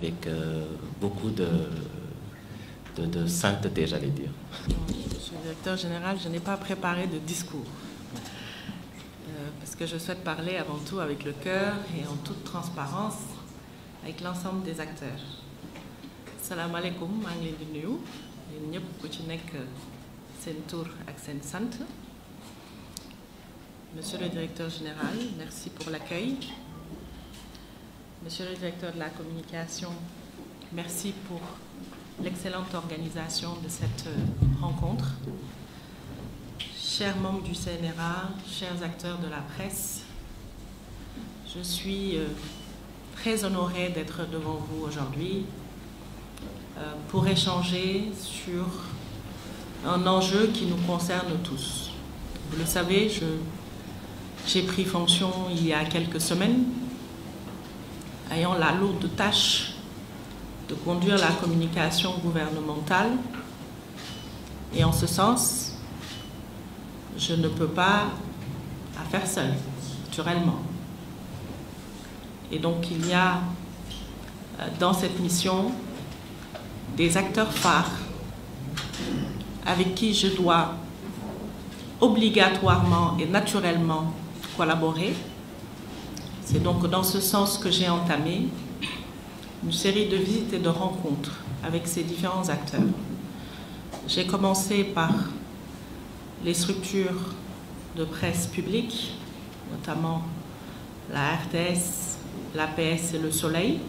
avec beaucoup de sainteté, j'allais dire. Monsieur le directeur général, je n'ai pas préparé de discours. Parce que je souhaite parler avant tout avec le cœur et en toute transparence avec l'ensemble des acteurs. Salam alaikum, maa ngi leen di nuyu yéen ñëpp ku ci nekk seen tur ak seen sant. Monsieur le directeur général, merci pour l'accueil. Monsieur le directeur de la communication, merci pour l'excellente organisation de cette rencontre. Chers membres du CNRA, chers acteurs de la presse, je suis très honorée d'être devant vous aujourd'hui pour échanger sur un enjeu qui nous concerne tous. Vous le savez, j'ai pris fonction il y a quelques semaines, ayant la lourde tâche de conduire la communication gouvernementale. Et en ce sens, je ne peux pas la faire seule, naturellement. Et donc il y a dans cette mission des acteurs phares avec qui je dois obligatoirement et naturellement collaborer. C'est donc dans ce sens que j'ai entamé une série de visites et de rencontres avec ces différents acteurs. J'ai commencé par les structures de presse publique, notamment la RTS, l'APS et le Soleil.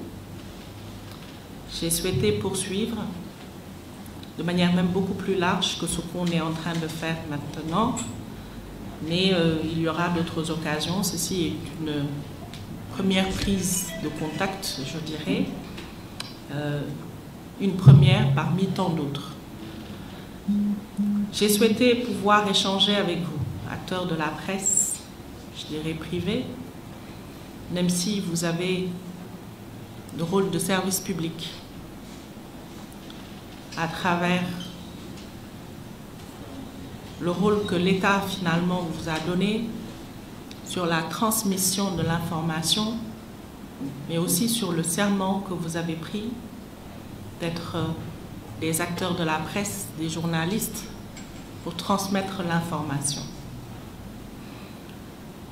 J'ai souhaité poursuivre de manière même beaucoup plus large que ce qu'on est en train de faire maintenant, mais il y aura d'autres occasions. Ceci est une première prise de contact, je dirais, une première parmi tant d'autres. J'ai souhaité pouvoir échanger avec vous, acteurs de la presse, je dirais privée, même si vous avez le rôle de service public à travers le rôle que l'État finalement vous a donné sur la transmission de l'information, mais aussi sur le serment que vous avez pris d'être des acteurs de la presse, des journalistes, pour transmettre l'information.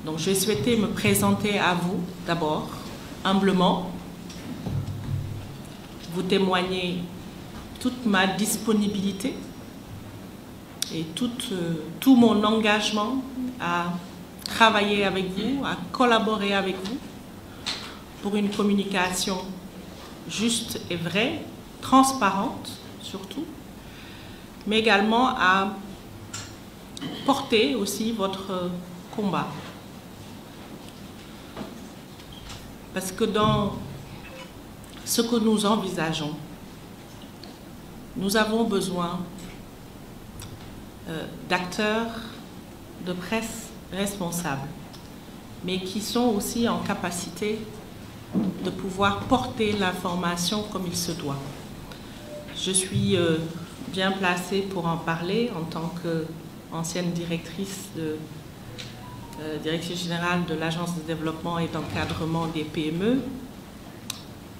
Donc j'ai souhaité me présenter à vous d'abord, humblement, vous témoigner toute ma disponibilité et tout mon engagement à travailler avec vous, à collaborer avec vous pour une communication juste et vraie, transparente surtout, mais également à porter aussi votre combat. Parce que dans ce que nous envisageons, nous avons besoin d'acteurs de presse responsables, mais qui sont aussi en capacité de pouvoir porter l'information comme il se doit. Je suis bien placée pour en parler en tant qu'ancienne directrice de directrice générale de l'Agence de développement et d'encadrement des PME.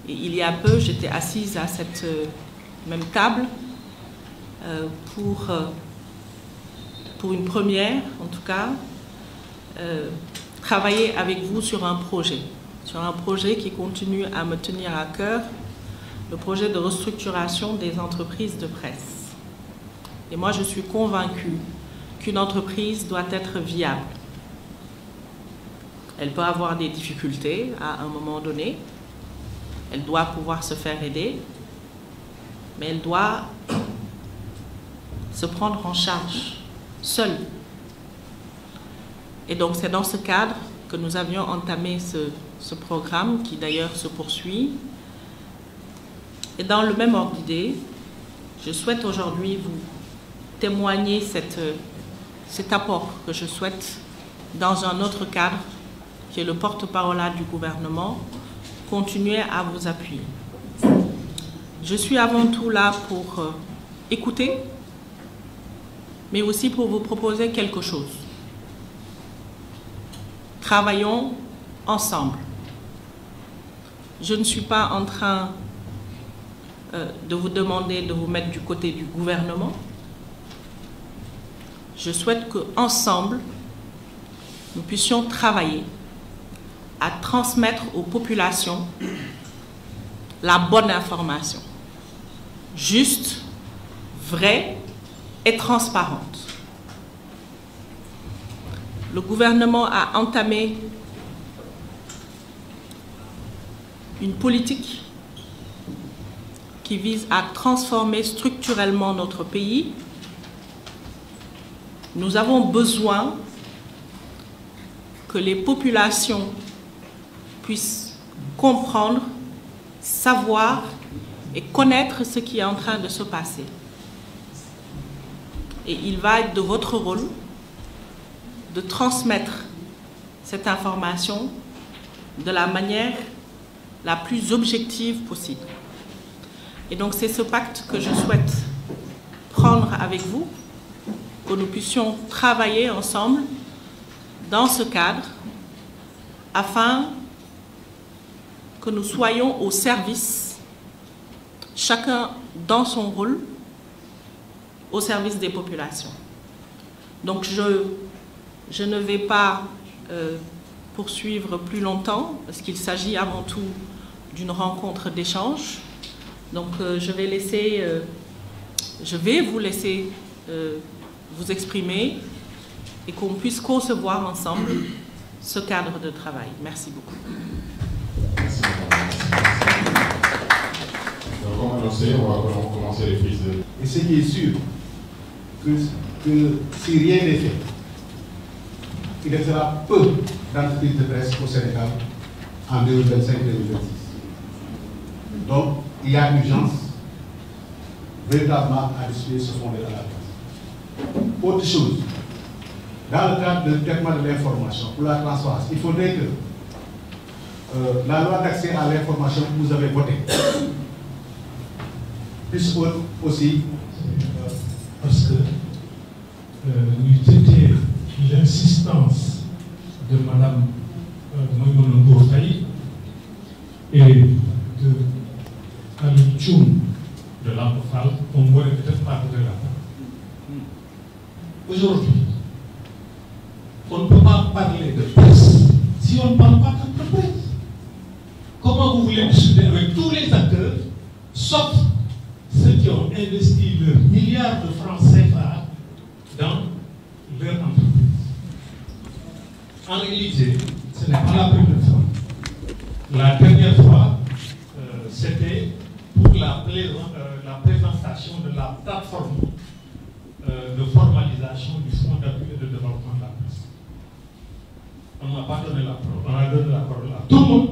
Et il y a peu, j'étais assise à cette même table pour une première, en tout cas, travailler avec vous sur un projet qui continue à me tenir à cœur, le projet de restructuration des entreprises de presse. Et moi, je suis convaincue qu'une entreprise doit être viable. Elle peut avoir des difficultés à un moment donné, elle doit pouvoir se faire aider, mais elle doit se prendre en charge seule. Et donc c'est dans ce cadre que nous avions entamé ce programme qui d'ailleurs se poursuit. Et dans le même ordre d'idée, je souhaite aujourd'hui vous témoigner cet apport que je souhaite dans un autre cadre qui est le porte-parole du gouvernement, continuer à vous appuyer. Je suis avant tout là pour écouter, mais aussi pour vous proposer quelque chose. Travaillons ensemble. Je ne suis pas en train de vous demander de vous mettre du côté du gouvernement. Je souhaite qu'ensemble, nous puissions travailler à transmettre aux populations la bonne information, juste, vraie et transparente. Le gouvernement a entamé une politique qui vise à transformer structurellement notre pays. Nous avons besoin que les populations puissent comprendre, savoir et connaître ce qui est en train de se passer. Et il va être de votre rôle de transmettre cette information de la manière la plus objective possible. Et donc c'est ce pacte que je souhaite prendre avec vous, que nous puissions travailler ensemble dans ce cadre afin que nous soyons au service, chacun dans son rôle, au service des populations. Donc je ne vais pas poursuivre plus longtemps parce qu'il s'agit avant tout d'une rencontre d'échange. Donc je vais vous laisser vous exprimer et qu'on puisse concevoir ensemble ce cadre de travail. Merci beaucoup. Merci. Donc, comme annoncé, on va commencer les prises de... Et ce qui est sûr, que si rien n'est fait, il restera peu d'entreprises de presse au Sénégal en 2025-2026. Donc, il y a urgence véritablement à discuter ce fonds à la place. Autre chose, dans le cadre du traitement de l'information, pour la transparence, il faudrait que la loi d'accès à l'information que vous avez votée puisse aussi... parce que c'était l'insistance de Mme Maïmouna Ndour Faye et de Amin Tchoum de l'Ampofal, on m'aurait peut-être pas de la part. Aujourd'hui, on ne peut pas parler de presse si on ne parle pas d'entreprise. Comment vous voulez discuter avec tous les acteurs, sauf ceux qui ont investi leurs milliards de francs CFA dans leur entreprise? En réalité, ce n'est pas la première fois. La dernière fois, c'était pour la présentation de la plateforme de formalisation du Fonds d'appui et de développement de la presse. On n'a pas donné la parole. On a donné la parole à tout le monde.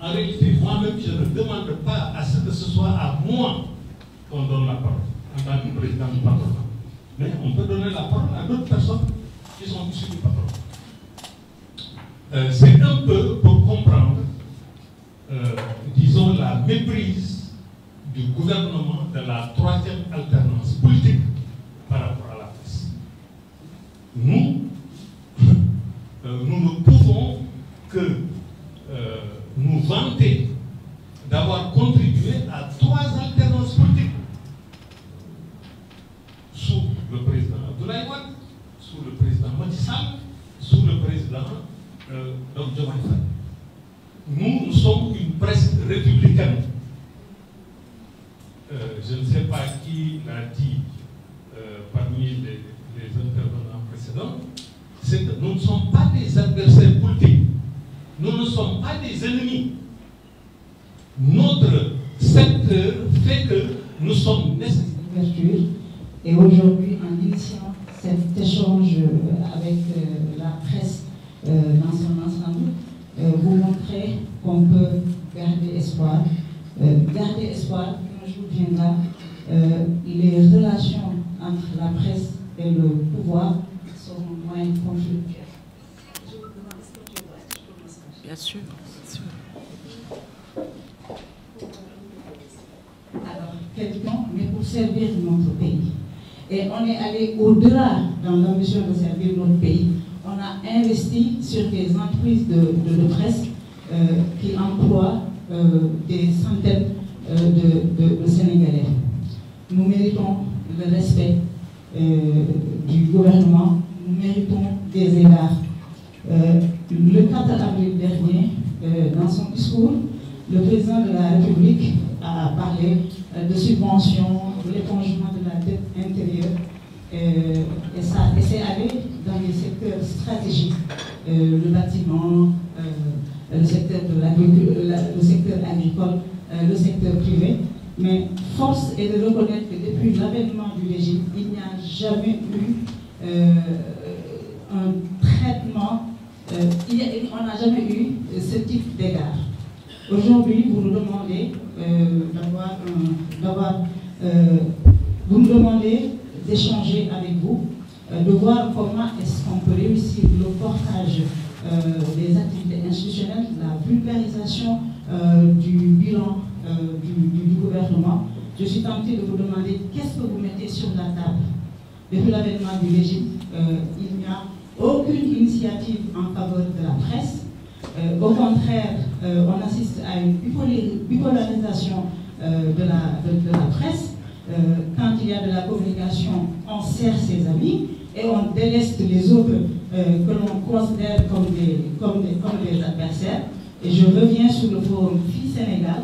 En réalité, moi-même, je ne demande pas à ce que ce soit à moi qu'on donne la parole, en tant que président du patronat. Mais on peut donner la parole à d'autres personnes qui sont issues du patronat. C'est un peu pour comprendre, disons, la méprise du gouvernement de la troisième alternance politique par rapport à la presse. Nous ne pouvons que nous vanter d'avoir contribué à 3 alternances politiques sous le président Abdoulaye Wade, sous le président Macky Sall, sous le président Diomaye Faye. Nous sommes une presse républicaine. Je ne sais pas qui l'a dit parmi les intervenants précédents, c'est que nous ne sommes pas des adversaires politiques. Nous ne sommes pas des ennemis. Notre secteur fait que nous sommes nécessaires. Et aujourd'hui, en initiant cet échange avec la presse dans son ensemble, vous montrez qu'on peut garder espoir. Garder espoir qu'un jour viendra, les relations entre la presse et le pouvoir seront moins conflictuelles. Bien sûr. Alors, quelqu'un, mais pour servir notre pays. Et on est allé au-delà dans l'ambition de servir notre pays. On a investi sur des entreprises de presse qui emploient des centaines de Sénégalais. Nous méritons le respect du gouvernement, nous méritons des égards. Le 4 avril dernier, dans son discours, le président de la République a parlé de subventions, de l'épongement de la dette intérieure, et c'est allé dans les secteurs stratégiques, le bâtiment, le secteur agricole, le secteur privé. Mais force est de reconnaître que depuis l'avènement du régime, il n'y a jamais eu un traitement, on n'a jamais eu ce type d'égard. Aujourd'hui, vous nous demandez vous nous demandez d'échanger avec vous, de voir comment est-ce qu'on peut réussir le portage des activités institutionnelles, la vulgarisation du bilan du gouvernement. Je suis tentée de vous demander qu'est-ce que vous mettez sur la table. Depuis l'avènement du régime, il n'y a aucune initiative en faveur de la presse. Au contraire, on assiste à une bipolarisation de la presse. Quand il y a de la communication, on sert ses amis et on déleste les autres que l'on considère comme des adversaires. Et je reviens sur le forum FI Sénégal.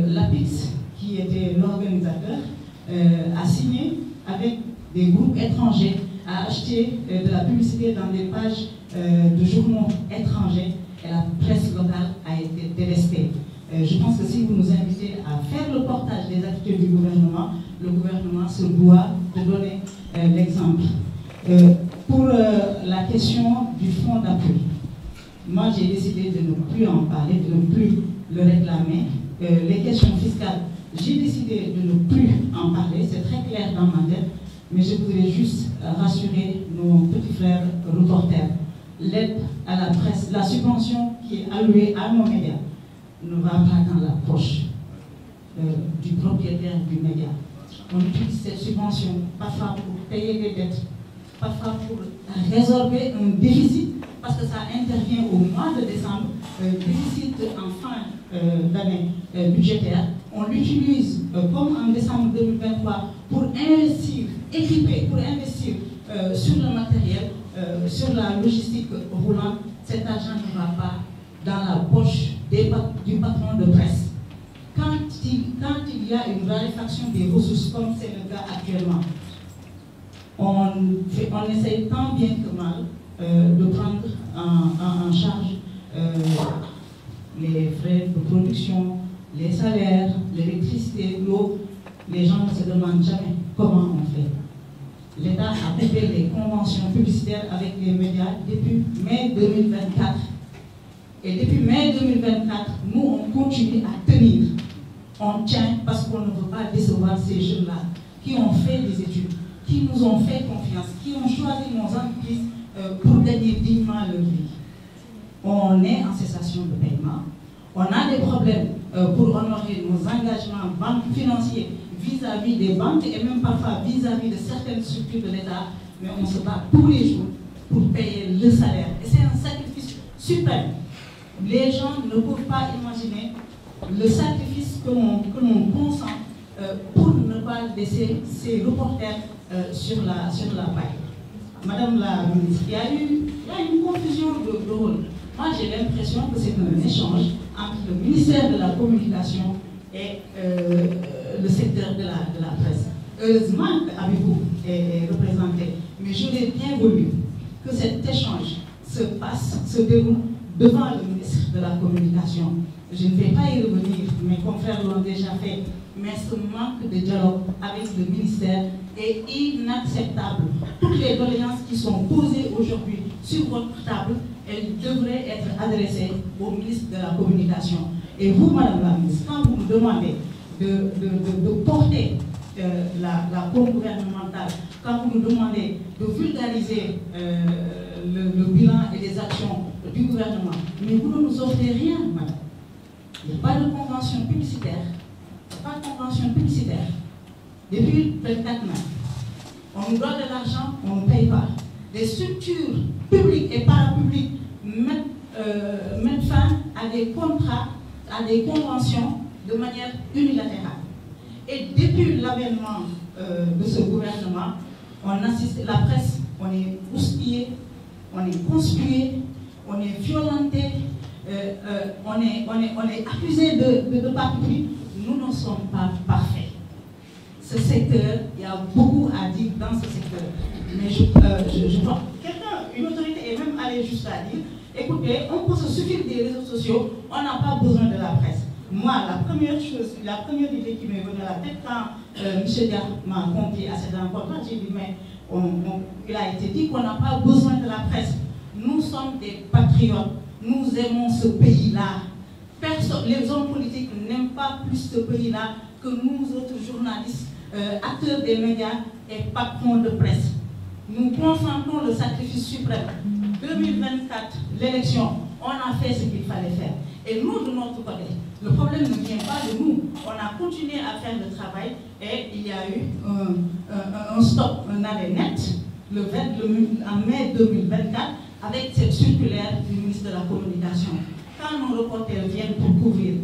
L'APIX, qui était l'organisateur, a signé avec des groupes étrangers, a acheté de la publicité dans des pages de journaux étrangers et la presse locale a été délestée. Je pense que si vous nous invitez à faire le portage des activités du gouvernement, le gouvernement se doit de donner l'exemple. Pour la question du fonds d'appui, moi j'ai décidé de ne plus en parler, de ne plus le réclamer. Les questions fiscales, j'ai décidé de ne plus en parler, c'est très clair dans ma tête, mais je voudrais juste rassurer nos petits frères reporters. L'aide à la presse, la subvention qui est allouée à nos médias ne va pas dans la poche du propriétaire du média. On utilise cette subvention parfois pour payer des dettes, parfois pour résorber un déficit, parce que ça intervient au mois de décembre, déficit en fin d'année budgétaire. On l'utilise comme en décembre 2023 pour investir, équiper, pour investir sur le matériel, sur la logistique roulante. Cet argent ne va pas dans la poche du patron de presse. Quand il y a une raréfaction des ressources, comme c'est le cas actuellement, on essaie tant bien que mal de prendre en charge les frais de production, les salaires, l'électricité, l'eau. Les gens ne se demandent jamais comment on fait. L'État a coupé les conventions publicitaires avec les médias depuis mai 2024. Et depuis mai 2024, nous, on continue à tenir. On tient parce qu'on ne veut pas décevoir ces jeunes-là qui ont fait des études, qui nous ont fait confiance, qui ont choisi nos entreprises pour gagner dignement leur vie. On est en cessation de paiement. On a des problèmes pour honorer nos engagements financiers vis-à-vis des banques et même parfois vis-à-vis de certaines structures de l'État, mais on se bat tous les jours pour payer le salaire. Et c'est un sacrifice suprême. Les gens ne peuvent pas imaginer le sacrifice que l'on consent pour ne pas laisser ces reporters sur la paille. Madame la ministre, il y a une confusion de rôle. Moi, j'ai l'impression que c'est un échange entre le ministère de la Communication et le secteur de la presse. Heureusement qu'Abibou est représenté, mais j'aurais bien voulu que cet échange se déroule devant le ministre de la Communication. Je ne vais pas y revenir, mes confrères l'ont déjà fait, mais ce manque de dialogue avec le ministère est inacceptable. Toutes les doléances qui sont posées aujourd'hui sur votre table, elles devraient être adressées au ministre de la Communication. Et vous, Madame la ministre, quand vous nous demandez de porter la com gouvernementale, quand vous nous demandez de vulgariser le bilan et les actions du gouvernement, mais vous ne nous offrez rien, madame. Il n'y a pas de convention publicitaire. Depuis 24 mois, on nous donne de l'argent, on ne paye pas. Les structures publiques et parapubliques mettent fin à des contrats, à des conventions de manière unilatérale. Et depuis l'avènement de ce gouvernement, on assiste, la presse, on est bousillé, on est conspué, on est violenté, on est accusé de partout. Nous ne sommes pas parfaits. Ce secteur, il y a beaucoup à dire dans ce secteur. Mais je crois une autorité est même allée jusqu'à dire, écoutez, on peut se suffire des réseaux sociaux, on n'a pas besoin de la presse. Moi, la première idée qui m'est venue à la tête quand M. Dia m'a confié à cette rencontre-là, j'ai dit, mais il a été dit qu'on n'a pas besoin de la presse. Nous sommes des patriotes, nous aimons ce pays-là. Les hommes politiques n'aiment pas plus ce pays-là que nous autres journalistes, acteurs des médias et patrons de presse. Nous consentons le sacrifice suprême. 2024, l'élection, on a fait ce qu'il fallait faire. Et nous, de notre côté, le problème ne vient pas de nous. On a continué à faire le travail et il y a eu un stop, un arrêt net en mai 2024 avec cette circulaire du ministre de la Communication. Quand nos reporters viennent pour couvrir,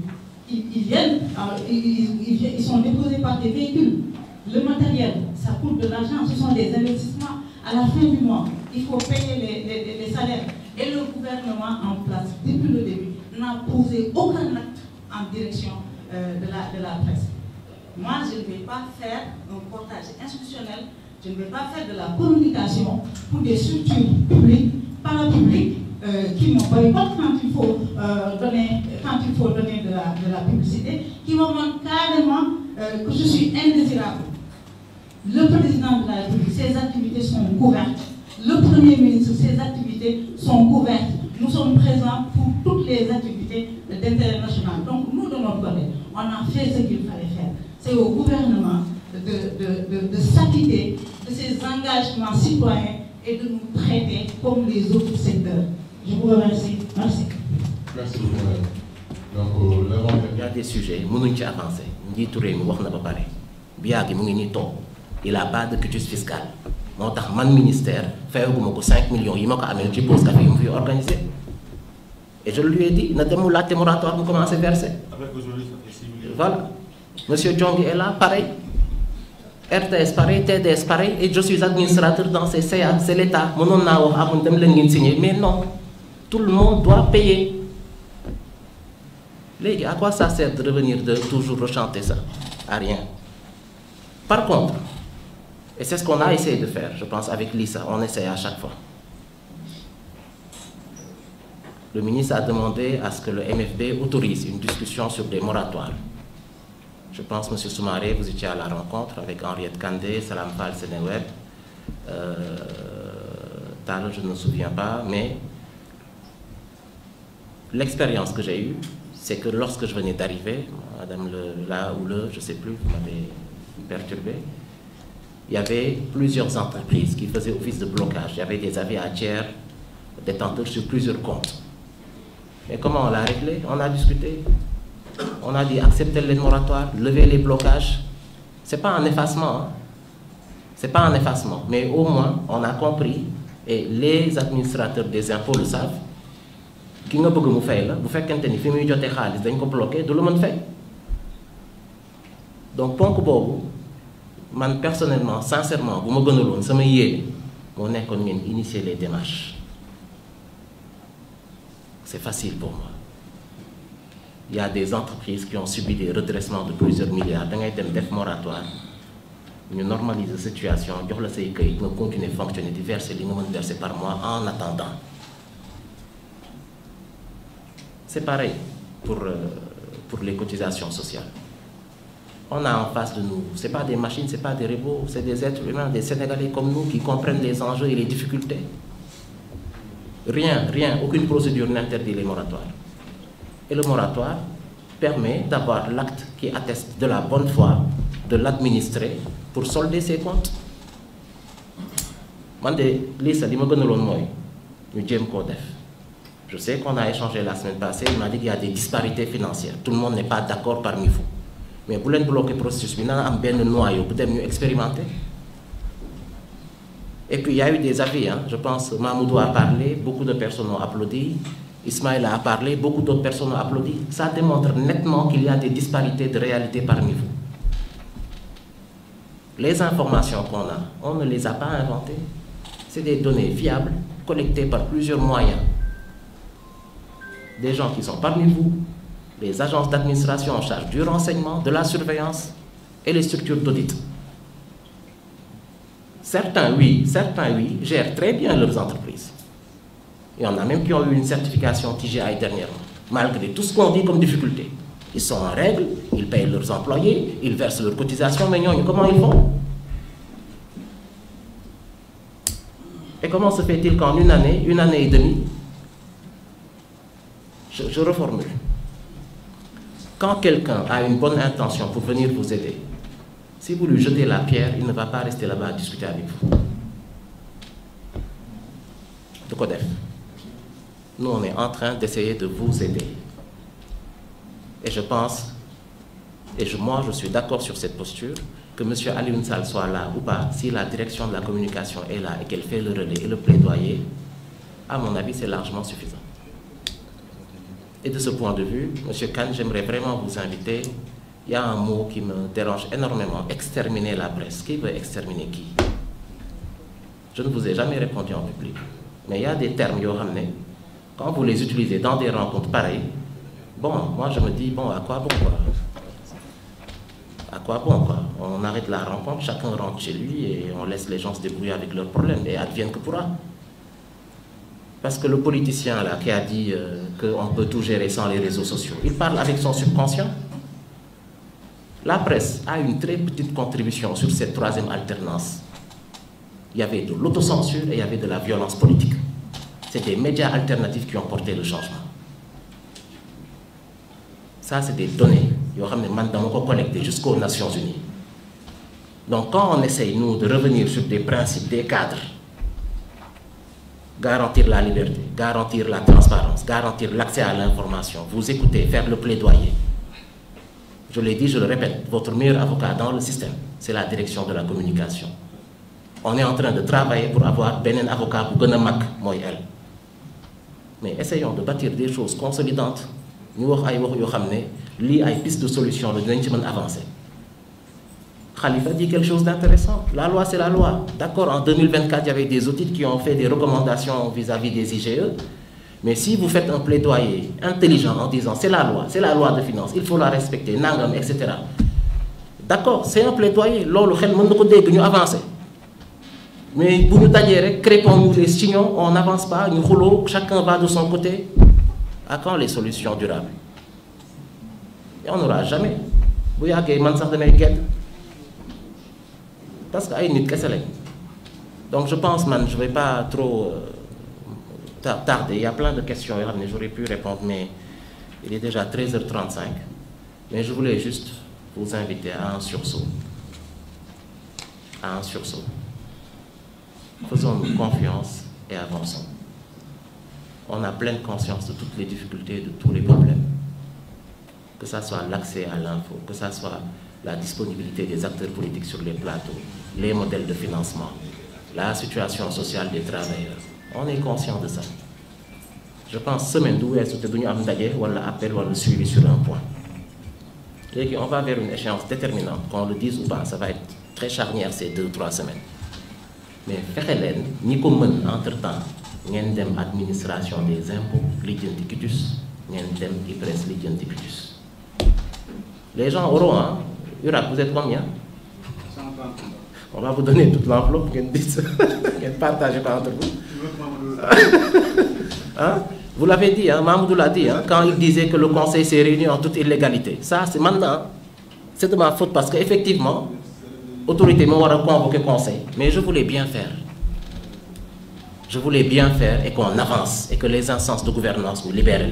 ils sont déposés par des véhicules. Le matériel, ça coûte de l'argent, ce sont des investissements. À la fin du mois, il faut payer les salaires. Et le gouvernement en place, depuis le début, n'a posé aucun acte en direction de la presse. Moi, je ne vais pas faire un portage institutionnel, je ne vais pas faire de la communication pour des structures publiques, parapubliques, qui me boycottent quand il faut donner de la publicité, qui me montrent carrément que je suis indésirable. Le président de la République, ses activités sont couvertes. Le Premier ministre, ses activités sont couvertes. Nous sommes présents pour toutes les activités d'intérêt national. Donc nous, de notre côté, on a fait ce qu'il fallait faire. C'est au gouvernement de s'acquitter de ses engagements citoyens et de nous traiter comme les autres secteurs. Je vous remercie. Merci. Merci beaucoup. Donc, il y a des sujets, nous avons avancé. Nous avons parlé. Il n'a pas de culture fiscale. Mon ministère fait 5 millions. Il m'a organisé. Et je lui ai dit, nous avons la moratoire pour commencer à verser. Avec aujourd'hui, ça fait 6 millions. Voilà. Monsieur Djong est là, pareil. RTS pareil, TDS pareil. Et je suis administrateur dans ces CA. C'est l'État. Mais non. Tout le monde doit payer. À quoi ça sert de revenir de toujours rechanter ça? À rien. Par contre, et c'est ce qu'on a essayé de faire, je pense, avec Lisa, on essaie à chaque fois. Le ministre a demandé à ce que le MFB autorise une discussion sur des moratoires. Je pense, M. Soumaré, vous étiez à la rencontre avec Henriette Kandé, Salam Fall, Sénéweb. Tal, je ne me souviens pas, mais l'expérience que j'ai eue, c'est que lorsque je venais d'arriver, Madame je ne sais plus, vous m'avez perturbé, il y avait plusieurs entreprises qui faisaient office de blocage. Il y avait des avis à tiers détenteurs sur plusieurs comptes. Mais comment on l'a réglé? On a discuté. On a dit accepter les moratoires, lever les blocages. Ce n'est pas un effacement. Hein? Ce n'est pas un effacement. Mais au moins, on a compris, et les administrateurs des impôts le savent, qui nga bëgg mu fay la bu fekkente ni fi muy jotee xaalis dañ ko bloqué du la mën fay. Donc ponk boobu man personnellement sincèrement bu ma gënaloon sama yéene moo nekkoon ngeen initier les démarches. C'est facile pour moi. Il y a des entreprises qui ont subi des redressements de plusieurs milliards. Da ngay dem def moratoire ñu normaliser la situation jox la say këyit nga continuer fonctionner di verser li nga mën verser par mois en attendant. C'est pareil pour les cotisations sociales. On a en face de nous, ce n'est pas des machines, ce n'est pas des robots, c'est des êtres humains, des Sénégalais comme nous qui comprennent les enjeux et les difficultés. Rien, aucune procédure n'interdit les moratoires. Et le moratoire permet d'avoir l'acte qui atteste de la bonne foi de l'administrer pour solder ses comptes. Je sais qu'on a échangé la semaine passée, il m'a dit qu'il y a des disparités financières. Tout le monde n'est pas d'accord parmi vous. Mais pour bloquer le processus, il y a un noyau pour expérimenter. Et puis il y a eu des avis, hein. Je pense que Mahmoudou a parlé, beaucoup de personnes ont applaudi. Ismaïla a parlé, beaucoup d'autres personnes ont applaudi. Ça démontre nettement qu'il y a des disparités de réalité parmi vous. Les informations qu'on a, on ne les a pas inventées. C'est des données fiables, collectées par plusieurs moyens. Des gens qui sont parmi vous, les agences d'administration en charge du renseignement, de la surveillance et les structures d'audit. Certains, oui, gèrent très bien leurs entreprises. Il y en a même qui ont eu une certification TGI dernièrement, malgré tout ce qu'on dit comme difficulté. Ils sont en règle, ils payent leurs employés, ils versent leurs cotisations, mais comment ils font? Et comment se fait-il qu'en une année et demie, je reformule, quand quelqu'un a une bonne intention pour venir vous aider, si vous lui jetez la pierre, il ne va pas rester là-bas à discuter avec vous. De quoi def? Nous, on est en train d'essayer de vous aider. Et je pense, moi je suis d'accord sur cette posture, que M. Alioune Sall soit là ou pas, si la direction de la communication est là et qu'elle fait le relais et le plaidoyer, à mon avis, c'est largement suffisant. Et de ce point de vue, M. Kane, j'aimerais vraiment vous inviter. Il y a un mot qui me dérange énormément, exterminer la presse. Qui veut exterminer qui? Je ne vous ai jamais répondu en public. Mais il y a des termes, quand vous les utilisez dans des rencontres pareilles, bon, moi je me dis, bon, à quoi bon quoi? À quoi bon quoi? On arrête la rencontre, chacun rentre chez lui et on laisse les gens se débrouiller avec leurs problèmes et advienne que pourra. Parce que le politicien là qui a dit qu'on peut tout gérer sans les réseaux sociaux, il parle avec son subconscient. La presse a une très petite contribution sur cette troisième alternance. Il y avait de l'autocensure et il y avait de la violence politique. C'est des médias alternatifs qui ont porté le changement. Ça, c'est des données. Il y aura des mandats collectés jusqu'aux Nations Unies. Donc, quand on essaye, nous, de revenir sur des principes, des cadres, garantir la liberté, garantir la transparence, garantir l'accès à l'information, vous écoutez, faire le plaidoyer. Je l'ai dit, je le répète, votre meilleur avocat dans le système, c'est la direction de la communication. On est en train de travailler pour avoir un avocat pour gagner Mac, moi et elle. Mais essayons de bâtir des choses consolidantes. Nous avons des pistes de solution, nous devons avancer. Khalifa dit quelque chose d'intéressant. La loi, c'est la loi. D'accord, en 2024, il y avait des audits qui ont fait des recommandations vis-à-vis des IGE. Mais si vous faites un plaidoyer intelligent en disant c'est la loi de finances, il faut la respecter, nangam, etc. D'accord, c'est un plaidoyer. Nous avancer. Mais pour nous tailler, crépons-nous les signaux, on n'avance pas, nous roulons, chacun va de son côté. À quand les solutions durables? Et on n'aura jamais. Vous voyez, parce qu'il y a une question. Donc je pense, je ne vais pas trop tarder. Il y a plein de questions, j'aurais pu répondre, mais il est déjà 13h35. Mais je voulais juste vous inviter à un sursaut. À un sursaut. Faisons-nous confiance et avançons. On a pleine conscience de toutes les difficultés, de tous les problèmes. Que ce soit l'accès à l'info, que ce soit la disponibilité des acteurs politiques sur les plateaux, les modèles de financement, la situation sociale des travailleurs. On est conscient de ça. Je pense semaine d'où est-ce que nous avons appel ou suivi sur un point. Et on va vers une échéance déterminante, qu'on le dise ou pas, ça va être très charnière ces 2-3 semaines. Mais faites-les, ni comme entre-temps, nous avons une administration des impôts, l'identiquitus, nous avons une presse l'identiquitus. Les gens auront, hein, vous êtes combien? On va vous donner toute l'enveloppe, vous partagez pas entre vous. Hein? Vous l'avez dit, hein, Mahmoudou l'a dit, hein, quand il disait que le conseil s'est réuni en toute illégalité. Ça, c'est maintenant. C'est de ma faute parce qu'effectivement, l'autorité m'a convoqué le conseil. Mais je voulais bien faire. Je voulais bien faire et qu'on avance et que les instances de gouvernance nous libèrent.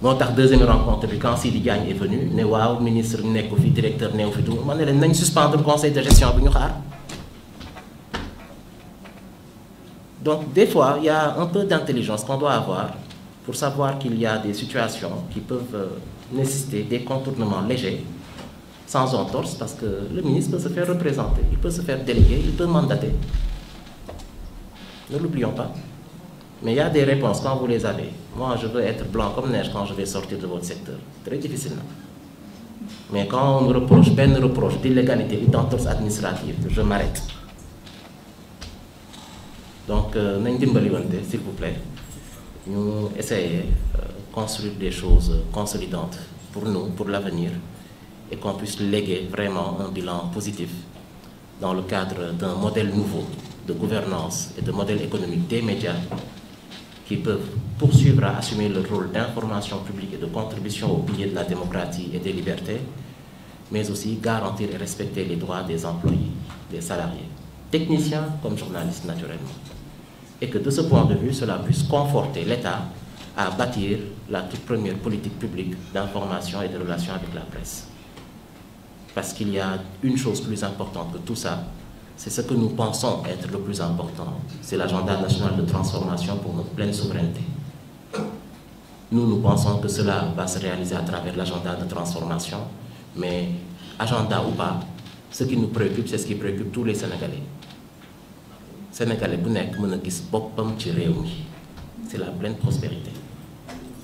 Notre deuxième rencontre, quand Sidi Diagne est venu, le ministre, le directeur, on a suspendre le conseil de gestion. Donc, des fois, il y a un peu d'intelligence qu'on doit avoir pour savoir qu'il y a des situations qui peuvent nécessiter des contournements légers, sans entorse, parce que le ministre peut se faire représenter, il peut se faire déléguer, il peut mandater. Ne l'oublions pas. Mais il y a des réponses quand vous les avez. Moi, je veux être blanc comme neige quand je vais sortir de votre secteur. Très difficile. Mais quand on me reproche, d'illégalité ou d'entorse administrative, je m'arrête. Donc, s'il vous plaît, nous essayons de construire des choses consolidantes pour nous, pour l'avenir, et qu'on puisse léguer vraiment un bilan positif dans le cadre d'un modèle nouveau de gouvernance et de modèle économique des médias qui peuvent poursuivre à assumer le rôle d'information publique et de contribution au pilier de la démocratie et des libertés, mais aussi garantir et respecter les droits des employés, des salariés, techniciens comme journalistes naturellement. Et que de ce point de vue, cela puisse conforter l'État à bâtir la toute première politique publique d'information et de relations avec la presse. Parce qu'il y a une chose plus importante que tout ça, c'est ce que nous pensons être le plus important. C'est l'agenda national de transformation pour notre pleine souveraineté. Nous pensons que cela va se réaliser à travers l'agenda de transformation, mais agenda ou pas, ce qui nous préoccupe, c'est ce qui préoccupe tous les Sénégalais. Sénégalais, c'est la pleine prospérité.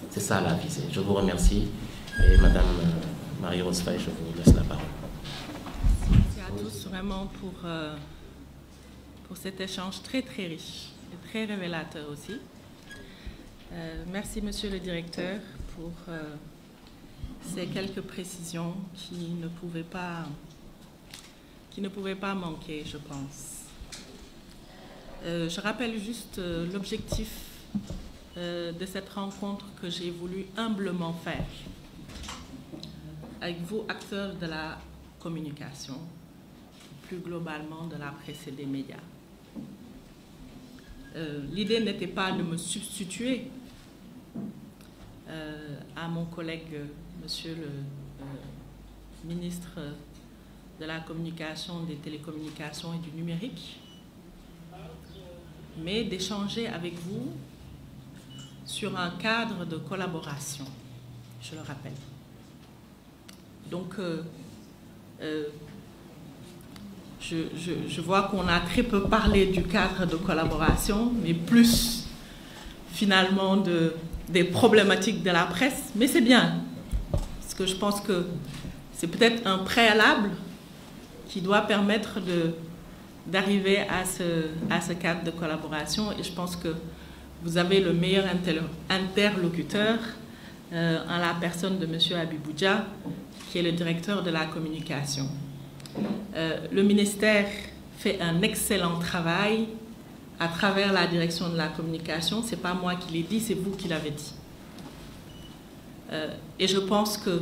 C'est ça la visée. Je vous remercie. Et Madame Marie-Rose Faye, je vous laisse la parole. Merci à tous vraiment pour cet échange très très riche et très révélateur aussi. Merci Monsieur le Directeur pour ces quelques précisions qui ne pouvaient pas manquer, je pense. Je rappelle juste l'objectif de cette rencontre que j'ai voulu humblement faire avec vous, acteurs de la communication, plus globalement de la presse et des médias. L'idée n'était pas de me substituer à mon collègue, Monsieur le ministre de la Communication, des Télécommunications et du Numérique, mais d'échanger avec vous sur un cadre de collaboration, je le rappelle. Donc, je vois qu'on a très peu parlé du cadre de collaboration, mais plus finalement des problématiques de la presse. Mais c'est bien, parce que je pense que c'est peut-être un préalable qui doit permettre d'arriver à ce cadre de collaboration. Et je pense que vous avez le meilleur interlocuteur en la personne de M. Abiboudia, qui est le directeur de la communication. Le ministère fait un excellent travail à travers la direction de la communication. Ce n'est pas moi qui l'ai dit, c'est vous qui l'avez dit. Et je pense que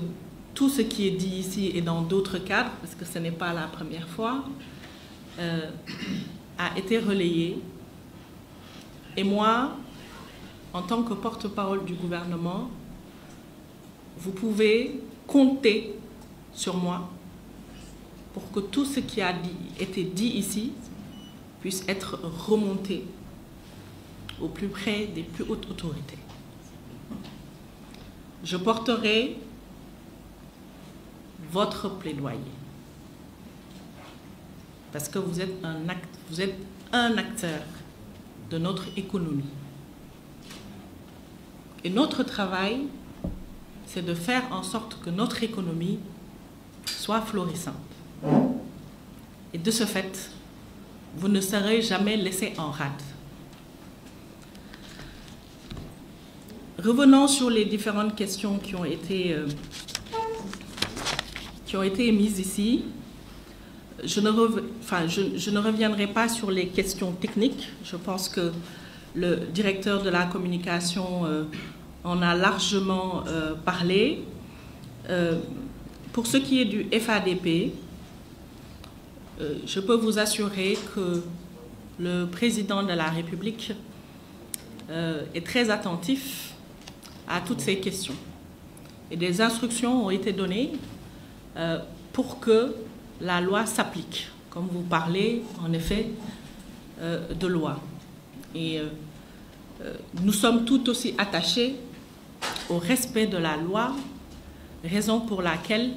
tout ce qui est dit ici et dans d'autres cadres, parce que ce n'est pas la première fois, a été relayé. Et moi, en tant que porte-parole du gouvernement, vous pouvez compter sur moi pour que tout ce qui a été dit ici puisse être remonté au plus près des plus hautes autorités. Je porterai votre plaidoyer parce que vous êtes un acteur de notre économie. Et notre travail, c'est de faire en sorte que notre économie soit florissante. Et de ce fait, vous ne serez jamais laissé en rade. Revenons sur les différentes questions qui ont été émises ici. Je ne reviendrai pas sur les questions techniques. Je pense que le directeur de la communication en a largement parlé. Pour ce qui est du FADP, je peux vous assurer que le président de la République est très attentif à toutes ces questions. Et des instructions ont été données pour que la loi s'applique, comme vous parlez en effet de loi. Et nous sommes tout aussi attachés au respect de la loi, raison pour laquelle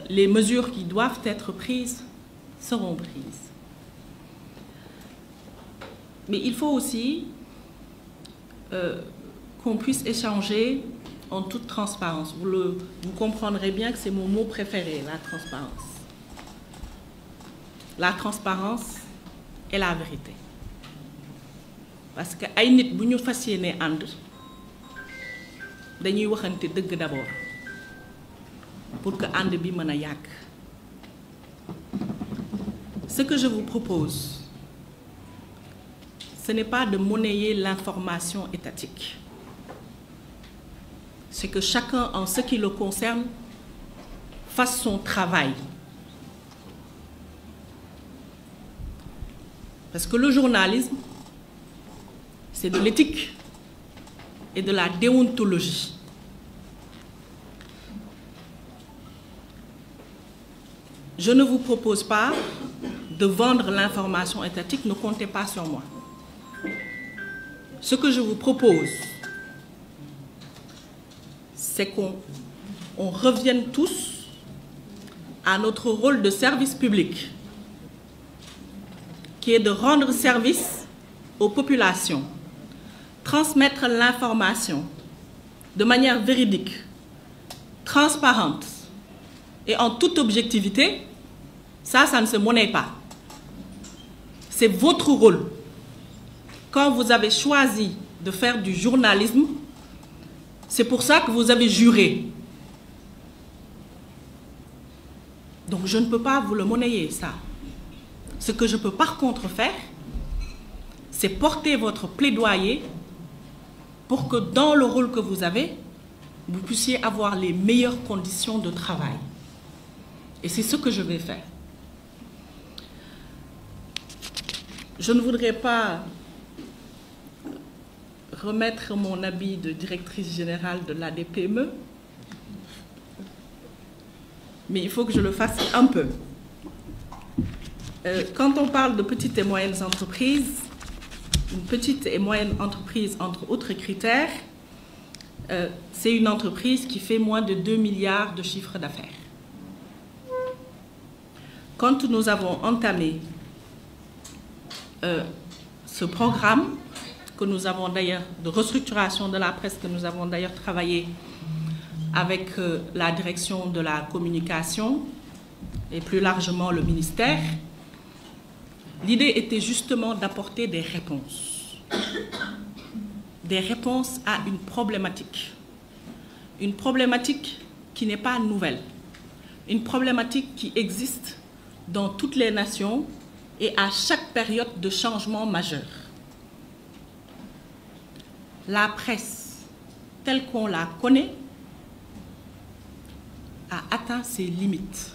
les mesures qui doivent être prises seront prises. Mais il faut aussi qu'on puisse échanger en toute transparence. Vous comprendrez bien que c'est mon mot préféré, la transparence. La transparence est la vérité. Parce que ay nit bu ñu fas yéene ànd dañuy waxante dëgg d'abord pour que ànd bi mën a yàgg. Ce que je vous propose, ce n'est pas de monnayer l'information étatique. C'est que chacun, en ce qui le concerne, fasse son travail. Parce que le journalisme, c'est de l'éthique et de la déontologie. Je ne vous propose pas de vendre l'information étatique, ne comptez pas sur moi. Ce que je vous propose, c'est qu'on revienne tous à notre rôle de service public, qui est de rendre service aux populations, transmettre l'information de manière véridique, transparente et en toute objectivité. Ça ne se monnaie pas. C'est votre rôle. Quand vous avez choisi de faire du journalisme, c'est pour ça que vous avez juré. Donc je ne peux pas vous le monnayer, ça. Ce que je peux par contre faire, c'est porter votre plaidoyer pour que dans le rôle que vous avez, vous puissiez avoir les meilleures conditions de travail. Et c'est ce que je vais faire. Je ne voudrais pas remettre mon habit de directrice générale de l'ADPME, mais il faut que je le fasse un peu. Quand on parle de petites et moyennes entreprises, une petite et moyenne entreprise, entre autres critères, c'est une entreprise qui fait moins de 2 milliards de chiffre d'affaires. Quand nous avons entamé ce programme que nous avons d'ailleurs de restructuration de la presse, que nous avons d'ailleurs travaillé avec la direction de la communication et plus largement le ministère, l'idée était justement d'apporter des réponses à une problématique qui n'est pas nouvelle, une problématique qui existe dans toutes les nations et à chaque période de changement majeur. La presse, telle qu'on la connaît, a atteint ses limites.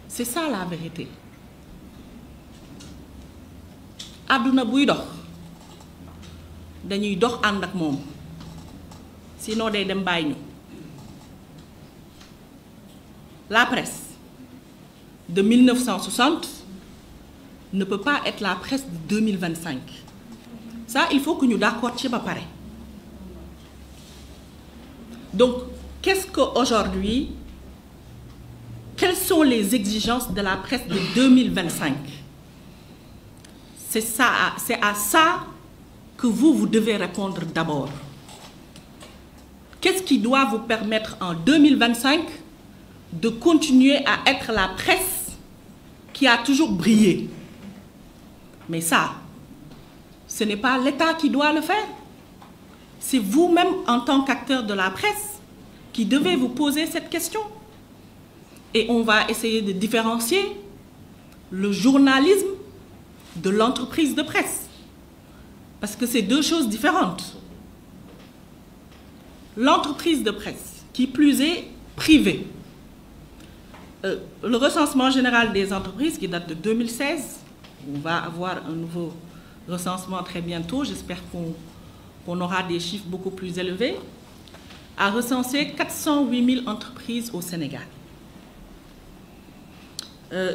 C'est ça la vérité. Aduna buy dox dañuy dox ànd ak moom sinon day dem bàyyi ñu. La presse de 1960 ne peut pas être la presse de 2025. Ça, il faut que nous d'accord ci ba pare. Donc, qu'est-ce qu'aujourd'hui, quelles sont les exigences de la presse de 2025? C'est à ça que vous devez répondre d'abord. Qu'est-ce qui doit vous permettre en 2025 de continuer à être la presse qui a toujours brillé? Mais ça, ce n'est pas l'État qui doit le faire. C'est vous-même, en tant qu'acteur de la presse, qui devez vous poser cette question. Et on va essayer de différencier le journalisme de l'entreprise de presse. Parce que c'est deux choses différentes. L'entreprise de presse, qui plus est privée. Le recensement général des entreprises, qui date de 2016, on va avoir un nouveau recensement très bientôt, j'espère qu'on aura des chiffres beaucoup plus élevés, a recensé 408 000 entreprises au Sénégal.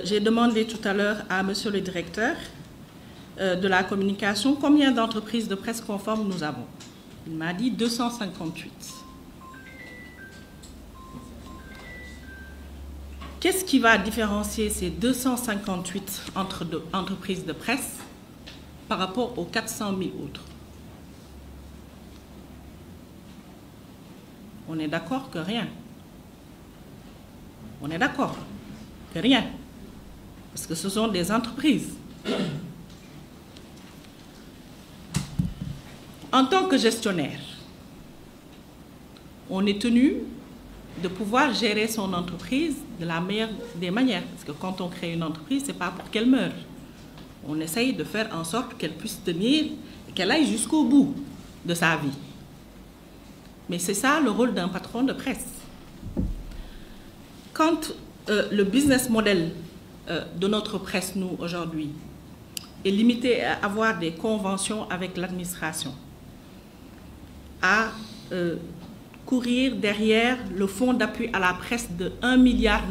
J'ai demandé tout à l'heure à monsieur le directeur de la communication combien d'entreprises de presse conformes nous avons. Il m'a dit 258. Qu'est-ce qui va différencier ces 258 entreprises de presse par rapport aux 400 000 autres? on est d'accord que rien. On est d'accord que rien. Parce que ce sont des entreprises. En tant que gestionnaire, on est tenu de pouvoir gérer son entreprise de la meilleure des manières. Parce que quand on crée une entreprise, ce n'est pas pour qu'elle meure. On essaye de faire en sorte qu'elle puisse tenir et qu'elle aille jusqu'au bout de sa vie. Mais c'est ça le rôle d'un patron de presse. Quand le business model de notre presse, nous, aujourd'hui, est limité à avoir des conventions avec l'administration, à courir derrière le fonds d'appui à la presse de 1,9 milliard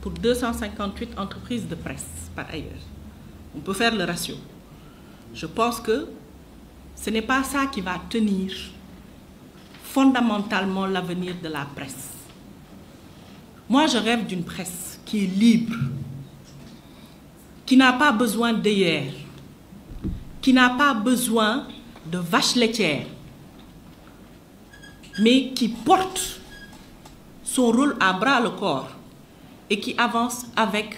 pour 258 entreprises de presse, par ailleurs. On peut faire le ratio. Je pense que ce n'est pas ça qui va tenir fondamentalement l'avenir de la presse. Moi, je rêve d'une presse qui est libre, qui n'a pas besoin d'hier, qui n'a pas besoin de vaches laitières, mais qui porte son rôle à bras le corps et qui avance avec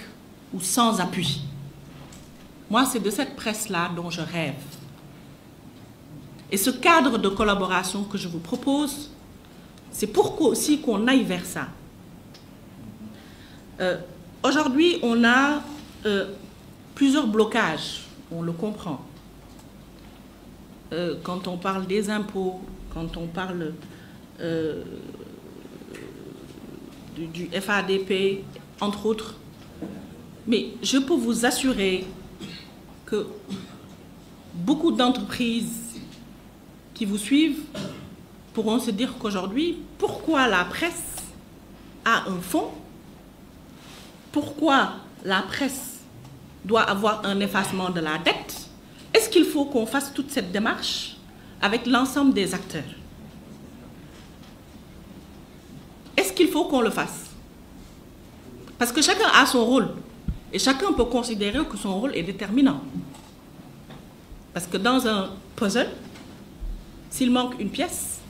ou sans appui. Moi, c'est de cette presse-là dont je rêve. Et ce cadre de collaboration que je vous propose, c'est pour aussi qu'on aille vers ça. Aujourd'hui, on a plusieurs blocages, on le comprend. Quand on parle des impôts, quand on parle du FADP, entre autres. Mais je peux vous assurer que beaucoup d'entreprises qui vous suivent pourront se dire qu'aujourd'hui, pourquoi la presse a un fonds? Pourquoi la presse doit avoir un effacement de la dette? Est-ce qu'il faut qu'on fasse toute cette démarche avec l'ensemble des acteurs? Est-ce qu'il faut qu'on le fasse? Parce que chacun a son rôle. Et chacun peut considérer que son rôle est déterminant. Parce que dans un puzzle, s'il manque une pièce,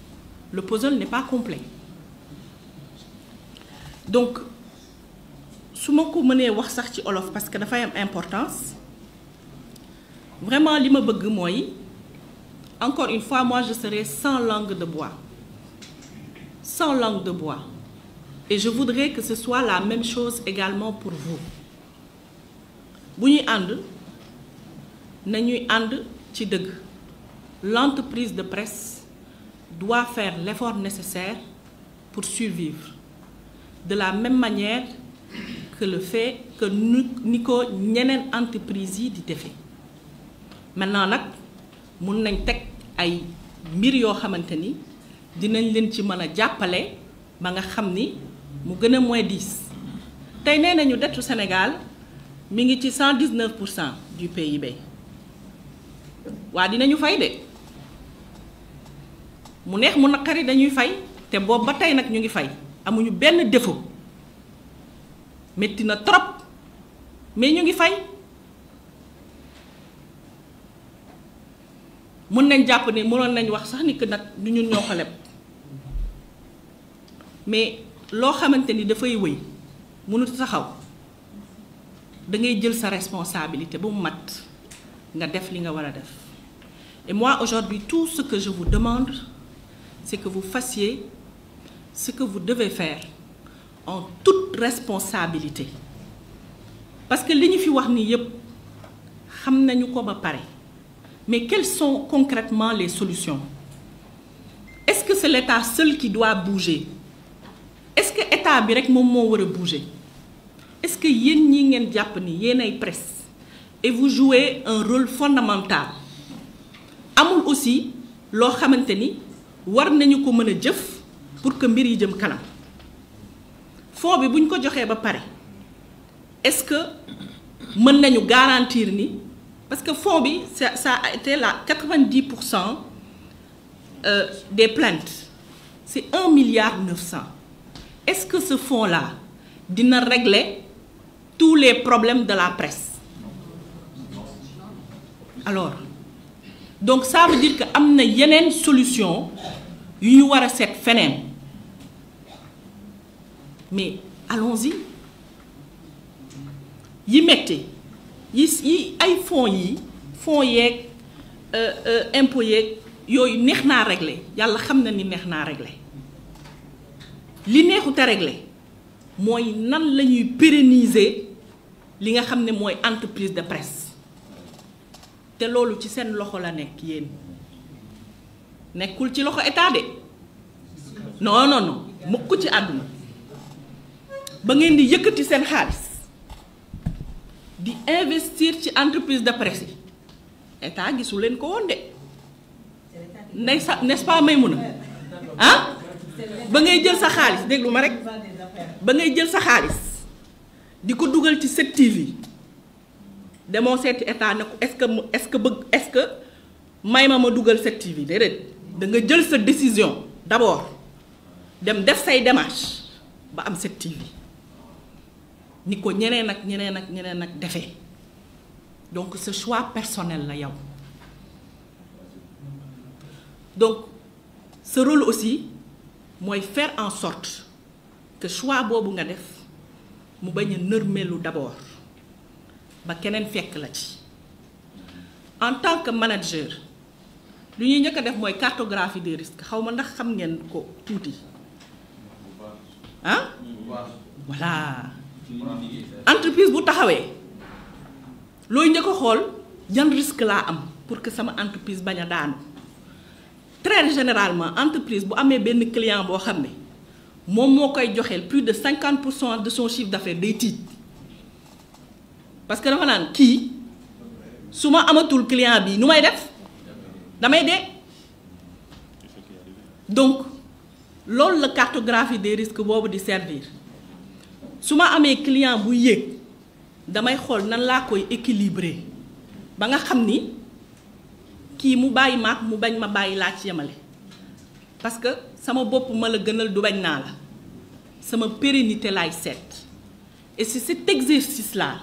le puzzle n'est pas complet. Donc, si je peux wax sax ci olof parce que dafay am importance, vraiment li ma bëgg mooy, encore une fois, moi je serai sans langue de bois. Sans langue de bois. Et je voudrais que ce soit la même chose également pour vous. Bu ñuy ànd nañuy ànd ci dëgg. L'entreprise de presse doit faire l'effort nécessaire pour survivre. De la même manière que le fait que ni ko ñeneen entreprise yi di defee. Maintenant nag mun nañ teg ay mbir yoo xamante ni dinañ leen ci mën a jàppale ba nga xam ni mu gën a moins 10. Tey nee nañu dettu Sénégal mi ngi ci 119% du PIB. waa dinañu fay de mu neex mu naqari dañuy fay te boobu ba tey nag ñu ngi fay amuñu benn défaut metti na trop mais ñu ngi fay mën nañ jàpp ne mënoon nañ wax sax ni que nag du ñun ñoo ko leb mais loo xamante ni dafay wëy mënut taxaw da ngay jël sa responsabilité ba mu mat nga def li nga war a def. Et moi aujourd'hui tout ce que je vous demande c'est que vous fassiez ce que vous devez faire en toute responsabilité parce que li ñu fi wax ni yépp xam nañu ko ba pare mais quelles sont concrètement les solutions? Est-ce que c'est l'État seul qui doit bouger? Est-ce que l'État bi rek moom moo war a bouger? Est-ce que yéen ñi ngeen jàpp ni yéen ay presse et vous jouez un rôle fondamental? Amul aussi loo xamante ni war nañu ko mën a jëf pour que mbir yi jëm kanam. Fonds bi bu ñu ko joxee ba pare est-ce que mën nañu garantir ni parce que fonds bi ça a été là 90% des plaintes c'est 1,9 milliard. Est-ce que ce fonds-là dina régler tous les problèmes de la presse? Alors donc ça veut dire que am na yeneen solution yu ñu war a seet feneen mais allons-y yi metti yi ay fonds yeeg impôts yeeg yooyu neex naa régler yàlla xam na ni neex naa régler li neexut a régler mooy nan la ñuy pérenniser li nga xam ne mooy entreprise de presse te loolu ci seen loxo la nekk yéen nekkul ci loxo état de non mukk ci àdduna ba ngeen di yëkkati seen xaalis di investir ci entreprise de presse yi état gisu leen ko woon de n'est-ce pas Maïmouna ah ba ngay jël sa xaalis déglu ma rek ba ngay jël sa xaalis di ko dugal ci 7TV demoo seeti état ne ko est-ce que may ma dugal 7TV déedéet da nga jël sa décision d'abord dem def say démarche ba am 7TV ni ko ñeneen ak defee donc ce choix personnel la yow donc ce rôle aussi mooy faire en sorte que choix boobu nga def mu bañ a nërmeelu d'abord ba keneen fekk la ci en tant que manager lu ñuy njëkk a def mooy cartographie des risques xaw ma ndax xam ngeen ko tuuti ah voilà entreprise bu taxawee looy njëkk a xool yan risque laa am pour que sama entreprise bañ a daanu très généralement entreprise bu amee benn client boo xam ne moom moo koy joxeel plus de 50% de son chiffre d'affaires day tiit parce que dafa naan kii su ma amatul client bi nu may def damay dee donc loolu la cartographie des risques boobu di servir su ma amee client bu yéeg damay xool nan laa koy équilibrer ba nga xam ni kii mu bàyyi maak mu bañ ma bàyyi laa ci yemale parce que sama bopp ma la gënal du bañ naa la sama pérennité laay seet et c'est cet exercice-là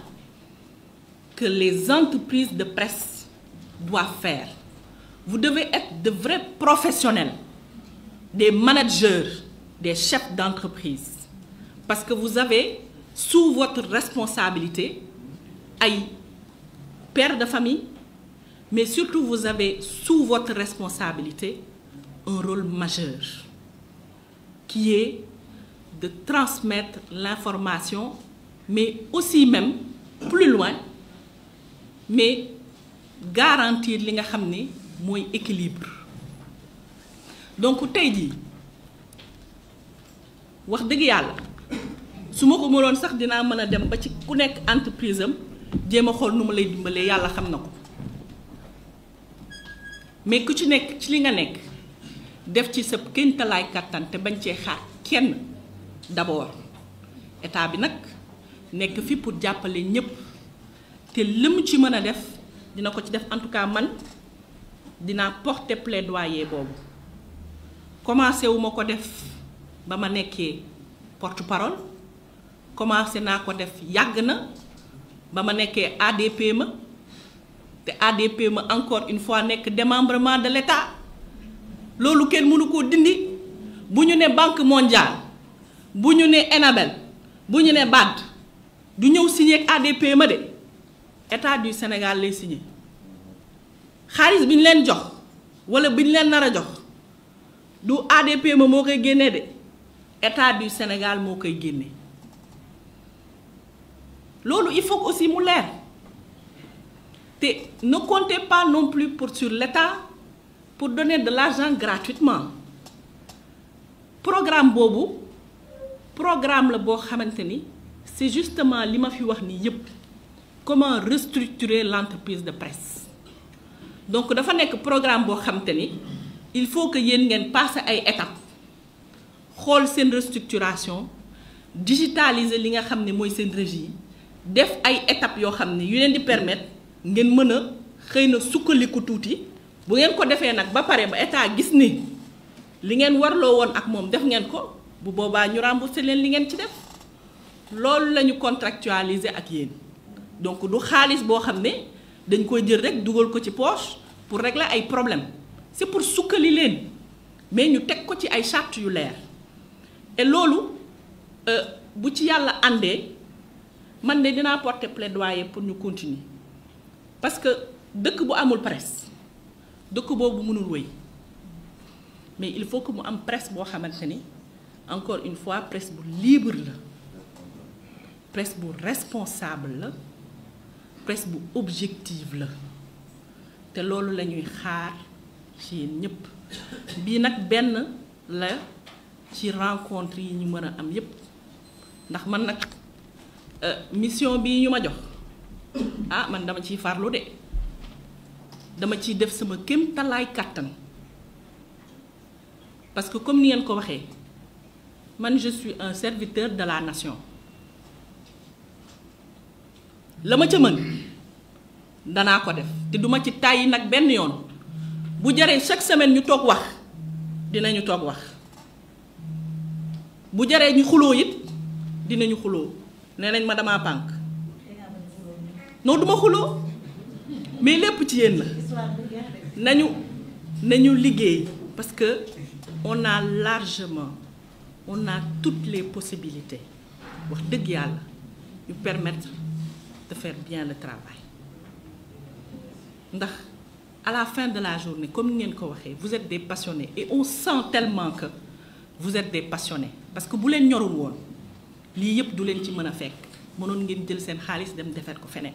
que les entreprises de presse doivent faire. Vous devez être de vrais professionnels, des managers, des chefs d'entreprise parce que vous avez sous votre responsabilité ay pères de famille mais surtout vous avez sous votre responsabilité un rôle majeur qui est de transmettre l'information mais aussi même plus loin mais garantir li nga xam ne mooy équilibre donc tey jii wax dëgg yàlla su ma ko mënoon sax dinaa mën a dem ba ci ku nekk entreprise am jéem a xool nu ma lay dimbalee yàlla xam na ko mais ku ci nekk ci li nga nekk def ci sa kéemtalaay kattan te bañ cee xaar kenn d'abord état bi nag nekk fi pour jàppale ñépp te li mu ci mën a def dina ko ci def en tout cas man dinaa porter plaidoyer boobu commencé wu ma ko def ba ma nekkee porte-parole commencé naa ko def yàgg na ba ma nekkee ADPME te ADPME encore une fois nekk démembrement de l'État loolu kenn mënu koo dindi bu ñu ne Banque mondiale bu ñu ne Enabel bu ñu ne BAD du ñëw signé ak ADPME de État du Sénégal lay signé xaalis bi ñu leen jox wala bi ñu leen nar a jox du ADPME moo koy génnee de État du Sénégal moo koy génne loolu il faut aussi mu leer te ne comptez pas non plus sur l'État pour donner de l'argent gratuitement programme boobu programme la boo xamante ni c'est justement li ma fi wax ni yépp comment restructurer l'entreprise de presse donc dafa nekk programme boo xamante ni il faut que yéen ngeen passer ay étapes xool seen restructuration digitaliser li nga xam ne mooy seen régie def ay étapes yoo xam ne yu leen di permettre ngeen mën a xëy na sukkandiku tuuti bu ngeen ko defee nag ba pare ba état gis ni li ngeen warloo woon ak moom def ngeen ko bu boobaa ñu rembourser leen li ngeen ci def loolu la ñu contractualiser ak yéen donc du xaalis boo xam ne dañ koy jël rek dugal ko ci poche pour régler ay problèmes c'est pour sukkali leen mais ñu teg ko ci ay charte yu leer et loolu bu ci yàlla àndee man de dinaa porter plaidoyer pour ñu continuer parce que dëkk bu amul presse dëkk boobu mënul wéy mais il faut que mu am presse boo xamante ni encore une fois presse bu libre la presse bu responsable la presse bu objective la te loolu la ñuy xaar ci yéen ñëpp bii nag benn la ci rencontre yi ñu mën a am yépp ndax man nag mission bii ñu ma jox ah man dama ciy farlu de dama ciy def sama kéemtalaay kàttan parce que comme ni ngeen ko waxee man je suis un serviteur de la nation la ma ca mën danaa ko def te duma ci tàyyi nag benn yoon bu jaree chaque semaine ñu toog wax dinañu toog wax bu jaree ñu xuloo it dinañu xuloo nee nañ ma damaa pànk non duma xuloo mais lépp ci yéen la nañu liggéey parce que on a largement on a toutes les possibilités wax dëgg yàlla yu permettre de faire bien le travail ndax à la fin de la journée comme ni ngeen ko waxee vous êtes des passionnés et on sent tellement que vous êtes des passionnés parce que bu leen ñorul woon lii yëpp du leen ci mën a fekk mënoon ngeen jël seen xaalis dem defar ko feneen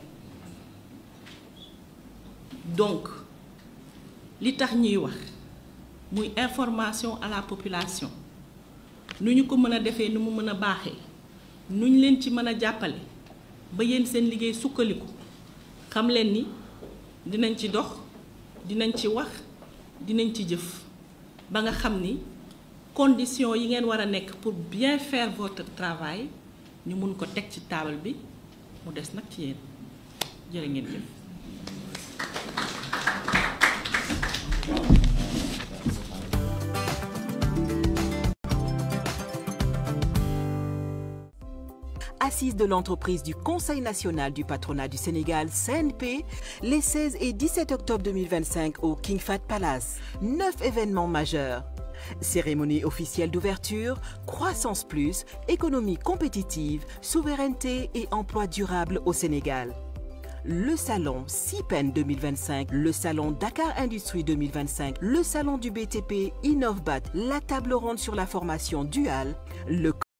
donc li tax ñuy wax muy information à la population nu ñu ko mën a defee nu mu mën a baaxee nu ñu leen ci mën a jàppale ba yéen seen liggéey sukkaliku xam leen ni dinañ ci dox dinañ ci wax dinañ ci jëf ba nga xam ni conditions yi ngeen war a nekk pour bien faire votre travail ñu mun ko teg ci table bi mu des nag ci yéen jërë ngeen jëf. Assises de l'entreprise du Conseil national du patronat du Sénégal, CNP, les 16 et 17 octobre 2025 au King Fahd Palace. 9 événements majeurs. Cérémonie officielle d'ouverture, croissance plus, économie compétitive, souveraineté et emploi durable au Sénégal. Le salon CIPEN 2025, le salon Dakar Industrie 2025, le salon du BTP Innovbat, la table ronde sur la formation duale, le